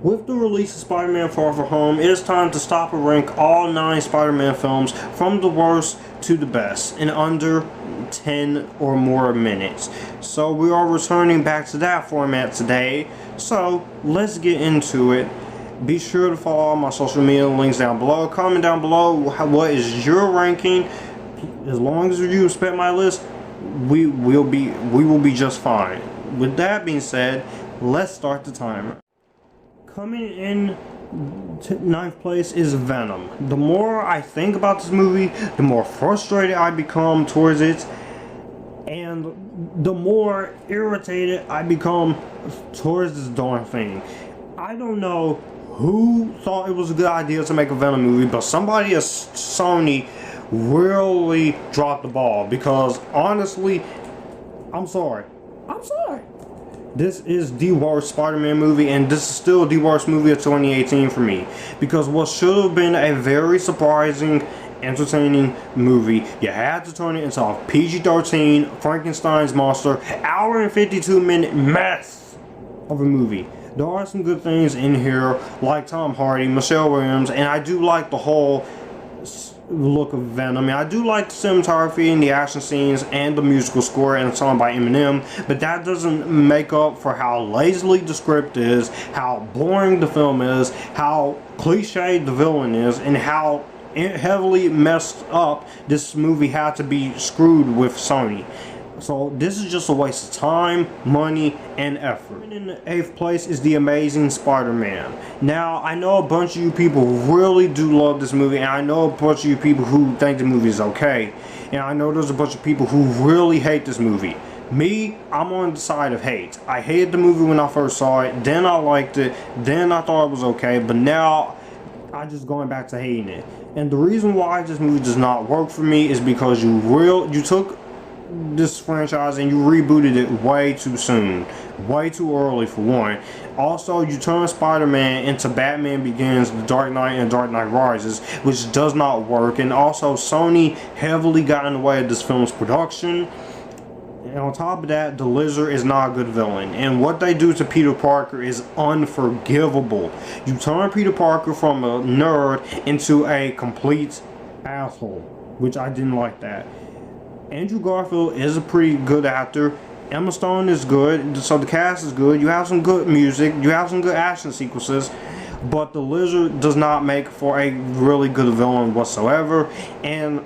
With the release of Spider-Man Far From Home, it is time to stop and rank all 9 Spider-Man films from the worst to the best in under 10 or more minutes. So we are returning back to that format today. So let's get into it. Be sure to follow all my social media links down below. Comment down below what is your ranking. As long as you respect my list, we will be just fine. With that being said, let's start the timer. Coming in 9th place is Venom. The more I think about this movie, the more frustrated I become towards it, and the more irritated I become towards this darn thing. I don't know who thought it was a good idea to make a Venom movie, but somebody at Sony really dropped the ball, because honestly, I'm sorry. This is the worst Spider-Man movie, and this is still the worst movie of 2018 for me. Because what should have been a very surprising, entertaining movie, you had to turn it into a PG-13 Frankenstein's monster, hour and 52-minute mess of a movie. There are some good things in here, like Tom Hardy, Michelle Williams, and I do like the whole look of Venom. I mean, I do like the cinematography and the action scenes and the musical score and a song by Eminem, but that doesn't make up for how lazily the script is, how boring the film is, how cliched the villain is, and how heavily messed up this movie had to be screwed with Sony. So this is just a waste of time, money, and effort. And in the 8th place is The Amazing Spider-Man. Now, I know a bunch of you people really do love this movie, and I know a bunch of you people who think the movie is okay. And I know there's a bunch of people who really hate this movie. Me, I'm on the side of hate. I hated the movie when I first saw it, then I liked it, then I thought it was okay, but now I'm just going back to hating it. And the reason why this movie does not work for me is because you took this franchise and you rebooted it way too soon, way too early for one. Also, you turned Spider-Man into Batman Begins, The Dark Knight, and Dark Knight Rises, which does not work. And also, Sony heavily got in the way of this film's production. And on top of that, the Lizard is not a good villain, and what they do to Peter Parker is unforgivable. You turn Peter Parker from a nerd into a complete asshole, which I didn't like that. Andrew Garfield is a pretty good actor. Emma Stone is good, so the cast is good. You have some good music, you have some good action sequences, but the Lizard does not make for a really good villain whatsoever, and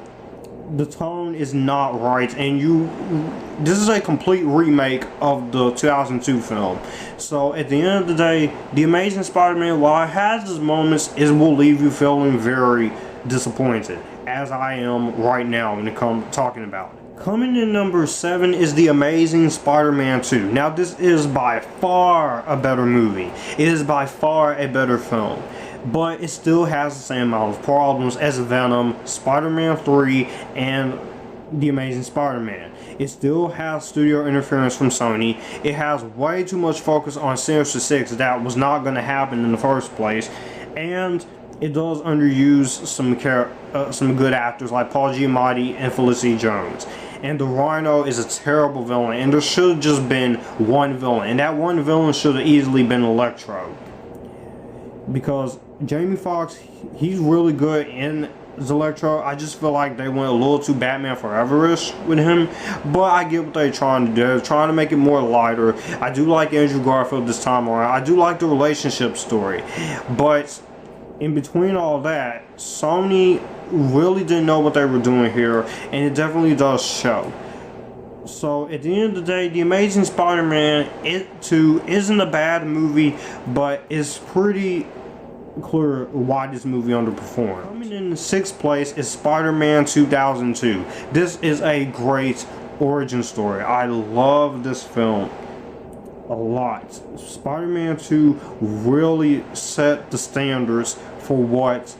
the tone is not right, and this is a complete remake of the 2002 film. So at the end of the day, The Amazing Spider-Man, while it has its moments, it will leave you feeling very disappointed, as I am right now when it comes talking about it. Coming in number 7 is The Amazing Spider-Man 2. Now, this is by far a better movie. It is by far a better film, but it still has the same amount of problems as Venom, Spider-Man 3, and The Amazing Spider-Man. It still has studio interference from Sony. It has way too much focus on Sinister Six that was not going to happen in the first place, and it does underuse some good actors like Paul Giamatti and Felicity Jones. And the Rhino is a terrible villain, and there should have just been one villain, and that one villain should have easily been Electro. Because Jamie Foxx, he's really good in Electro. I just feel like they went a little too Batman Forever-ish with him, but I get what they're trying to do. They're trying to make it more lighter. I do like Andrew Garfield this time around. I do like the relationship story, but in between all that, Sony really didn't know what they were doing here, and it definitely does show. So at the end of the day, The Amazing Spider-Man 2 isn't a bad movie, but it's pretty clear why this movie underperformed. Coming in the 6th place is Spider-Man 2002. This is a great origin story. I love this film a lot. Spider-Man 2 really set the standards for what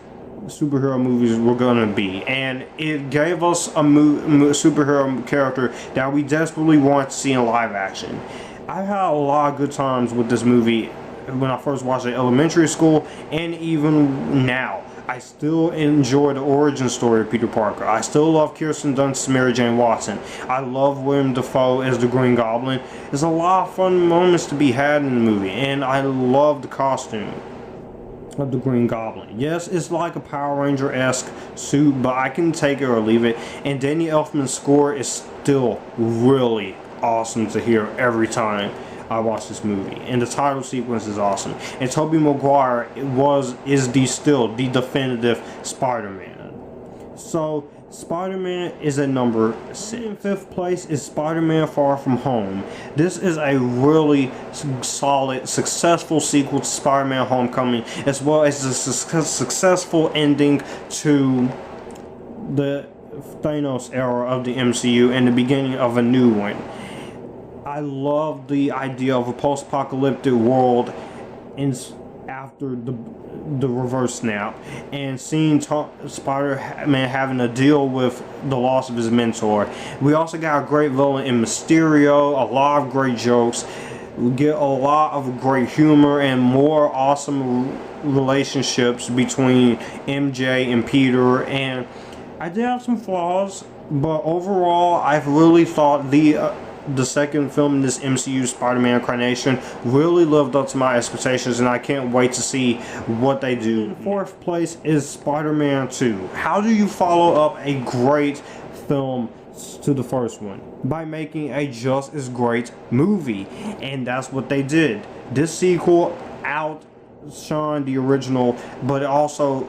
superhero movies were gonna be, and it gave us a superhero character that we desperately want to see in live action. I had a lot of good times with this movie when I first watched it in elementary school, and even now. I still enjoy the origin story of Peter Parker. I still love Kirsten Dunst's Mary Jane Watson. I love Willem Dafoe as the Green Goblin. There's a lot of fun moments to be had in the movie, and I love the costume of the Green Goblin. Yes, it's like a Power Ranger-esque suit, but I can take it or leave it. And Danny Elfman's score is still really awesome to hear every time I watch this movie, and the title sequence is awesome. And Tobey Maguire is still the definitive Spider-Man. So Spider-Man is at number 6. In 5th place is Spider-Man Far From Home. This is a really solid, successful sequel to Spider-Man Homecoming, as well as a successful ending to the Thanos era of the MCU and the beginning of a new one. I love the idea of a post-apocalyptic world after the reverse snap, and seeing Spider-Man having to deal with the loss of his mentor. We also got a great villain in Mysterio, a lot of great jokes. We get a lot of great humor and more awesome relationships between MJ and Peter, and I did have some flaws, but overall I've really thought the second film in this MCU Spider-Man incarnation really lived up to my expectations, and I can't wait to see what they do. In 4th place is Spider-Man 2. How do you follow up a great film to the first one? By making a just as great movie, and that's what they did. This sequel outshined the original, but it also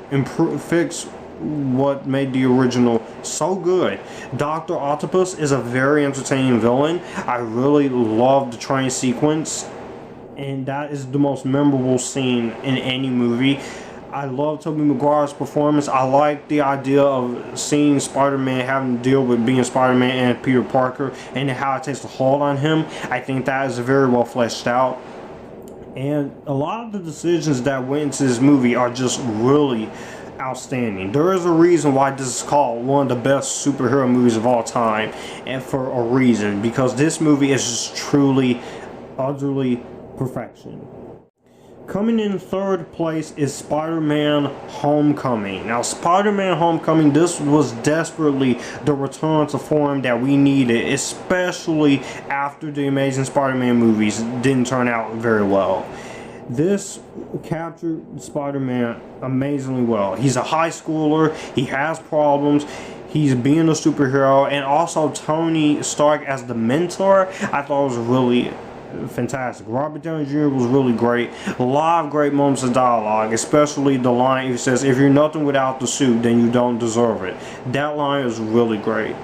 fixed what made the original so good. Dr. Octopus is a very entertaining villain. I really love the train sequence, and that is the most memorable scene in any movie. I love Tobey Maguire's performance. I like the idea of seeing Spider-Man having to deal with being Spider-Man and Peter Parker, and how it takes a hold on him. I think that is very well fleshed out, and a lot of the decisions that went into this movie are just really outstanding. There is a reason why this is called one of the best superhero movies of all time, and for a reason, because this movie is just truly, utterly perfection. Coming in 3rd place is Spider-Man Homecoming. Now, Spider-Man Homecoming, this was desperately the return to form that we needed, especially after the Amazing Spider-Man movies didn't turn out very well. This captured Spider-Man amazingly well. He's a high schooler, he has problems, he's being a superhero, and also Tony Stark as the mentor, I thought was really fantastic. Robert Downey Jr. was really great. A lot of great moments of dialogue, especially the line he says, "If you're nothing without the suit, then you don't deserve it." That line is really great.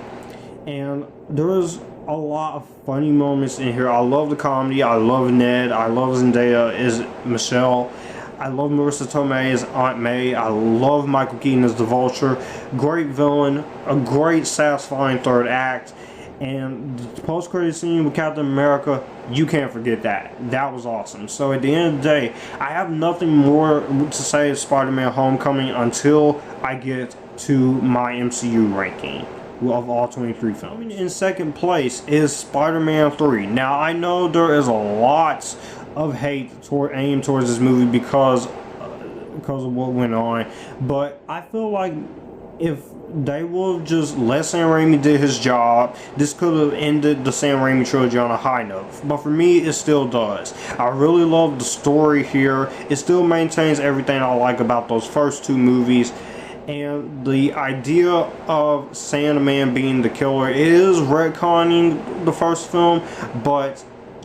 And there was a lot of funny moments in here. I love the comedy. I love Ned. I love Zendaya as Michelle. I love Marissa Tomei as Aunt May. I love Michael Keaton as the Vulture. Great villain. A great satisfying third act. And the post-credit scene with Captain America, you can't forget that. That was awesome. So at the end of the day, I have nothing more to say of Spider-Man Homecoming until I get to my MCU ranking of all 23 films. In 2nd place is Spider-Man 3. Now, I know there is a lot of hate aimed towards this movie because of what went on, but I feel like if they will just let Sam Raimi do his job, this could have ended the Sam Raimi trilogy on a high note. But for me, it still does. I really love the story here. It still maintains everything I like about those first 2 movies. And the idea of Sandman being the killer is retconning the first film, but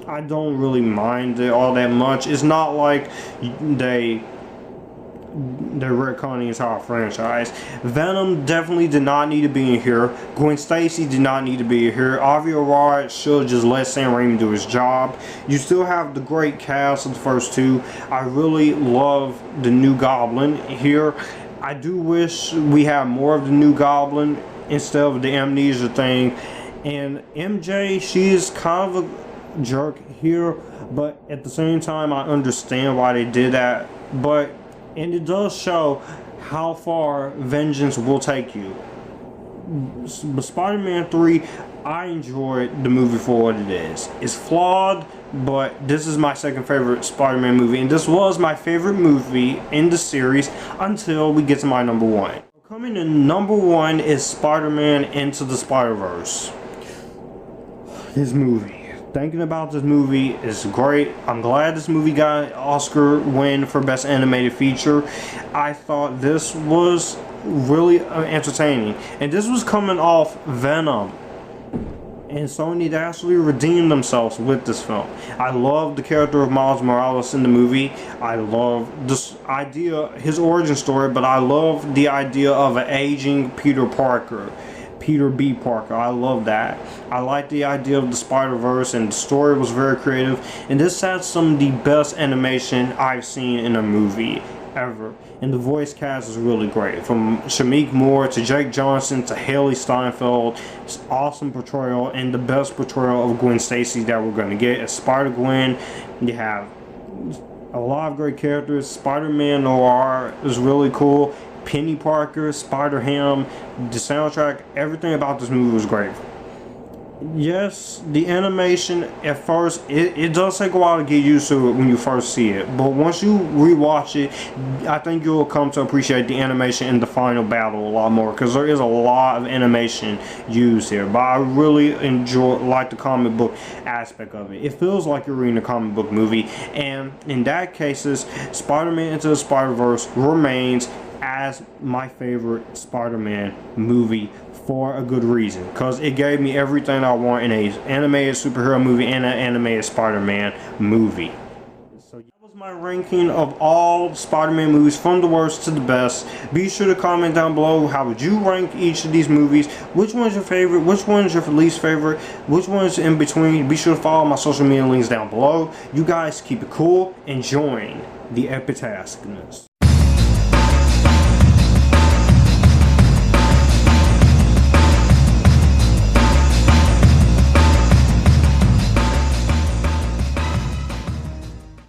I don't really mind it all that much. It's not like they're retconning the entire franchise. Venom definitely did not need to be in here. Gwen Stacy did not need to be in here. Avi Arad should just let Sam Raimi do his job. You still have the great cast of the first 2. I really love the new Goblin here. I do wish we had more of the new Goblin instead of the amnesia thing. And MJ, she is kind of a jerk here, but at the same time I understand why they did that. And it does show how far vengeance will take you. But Spider-Man 3, I enjoyed the movie for what it is. It's flawed, but this is my second favorite Spider-Man movie, and this was my favorite movie in the series until we get to my number one. Coming in number one is Spider-Man Into the Spider-Verse. This movie. Thinking about this movie is great. I'm glad this movie got an Oscar win for Best Animated Feature. I thought this was really entertaining. And this was coming off Venom. And Sony actually redeemed themselves with this film. I love the character of Miles Morales in the movie. I love this idea, his origin story, but I love the idea of an aging Peter Parker. Peter B. Parker. I love that. I like the idea of the Spider-Verse, and the story was very creative. And this has some of the best animation I've seen in a movie ever. And the voice cast is really great. From Shamik Moore to Jake Johnson to Haley Steinfeld. It's awesome portrayal, and the best portrayal of Gwen Stacy that we're going to get as Spider-Gwen. You have a lot of great characters. Spider-Man Noir is really cool. Penny Parker, Spider-Ham, the soundtrack, everything about this movie was great. Yes, the animation at first, it does take a while to get used to it when you first see it. But once you rewatch it, I think you'll come to appreciate the animation in the final battle a lot more. Because there is a lot of animation used here. But I really like the comic book aspect of it. It feels like you're reading a comic book movie. And in that cases, Spider-Man Into the Spider-Verse remains as my favorite Spider-Man movie for a good reason, because it gave me everything I want in a animated superhero movie and an animated Spider-Man movie. So that was my ranking of all Spider-Man movies from the worst to the best. Be sure to comment down below, how would you rank each of these movies? Which one's your favorite? Which one's your least favorite? Which one's in between? Be sure to follow my social media links down below. You guys keep it cool and join the epic taskness.